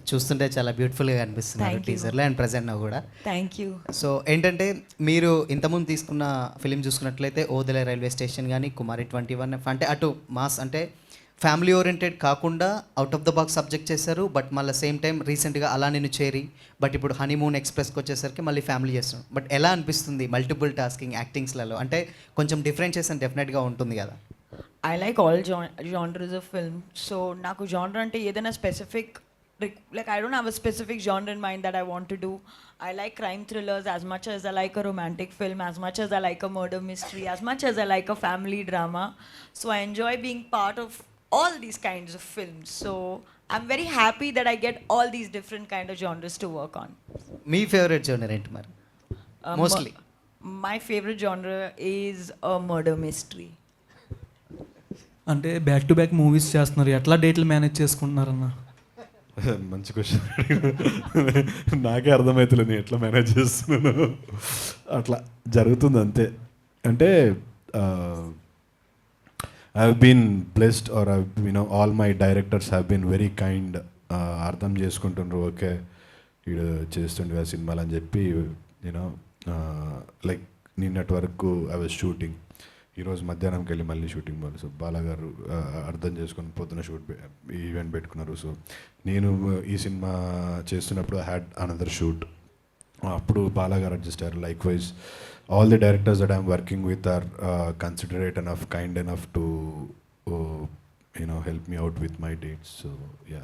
చూస్తుంటే చాలా బ్యూటిఫుల్గా కనిపిస్తున్నారు Thank you. టీజర్లో అండ్ ప్రజెంట్ నవ్వు కూడా. Thank you. సో ఏంటంటే మీరు ఇంతకుముందు తీసుకున్న ఫిలిం చూసుకున్నట్లయితే ఓదెల రైల్వే స్టేషన్ కానీ కుమారి 21 అంటే అటు మాస్ అంటే ఫ్యామిలీ ఓరియంటెడ్ కాకుండా out of the box subject చేశారు. బట్ మళ్ళీ సేమ్ టైం రీసెంట్గా అలా నేను చేరి బట్ ఇప్పుడు హనీమూన్ ఎక్స్ప్రెస్కి వచ్చేసరికి మళ్ళీ ఫ్యామిలీ చేస్తున్నాం. బట్ ఎలా అనిపిస్తుంది మల్టిపుల్ టాస్కింగ్ యాక్టింగ్స్లలో? అంటే కొంచెం డిఫరెన్షియేషన్ డెఫినెట్గా ఉంటుంది కదా. I like all genres of film. So నాకు జానర్ అంటే ఏదైనా specific, like I don't have a specific genre in mind that I want to do. I like crime thrillers as much as I like a romantic film, as much as I like a murder mystery, as much as I like a family drama. So I enjoy being part of all these kinds of films. So I'm very happy that I get all these different kind of genres to work on. Me favourite genre ఏంటి మరి? Mostly My favorite genre is a murder mystery. అంటే back to back movies చేస్తున్నారు, ఎట్లా డేట్లు manage చేసుకుంటున్నారన్న? మంచి question. నాకే అర్థమవుతుంది నేను ఎట్లా మేనేజ్ చేస్తున్నాను. అట్లా జరుగుతుంది అంతే. అంటే I have been blessed or all my directors have been very kind. అర్థం చేసుకుంటుండ్రు, ఓకే వీడు చేస్తుండే ఆ సినిమాలు అని చెప్పి యూనో లైక్ నిన్నటి వరకు ఐ వాజ్ షూటింగ్, ఈరోజు మధ్యాహ్నంకి వెళ్ళి మళ్ళీ షూటింగ్ పోవాలి. సో బాలాగారు అర్థం చేసుకొని పొద్దున ఈవెంట్ పెట్టుకున్నారు. సో నేను ఈ సినిమా చేస్తున్నప్పుడు హ్యాడ్ అనదర్ షూట్. అప్పుడు బాలాగారు అడ్జస్ట్ అయ్యారు. Likewise all the directors that I'm working with are considerate enough, kind enough to help me out with my dates. So yeah.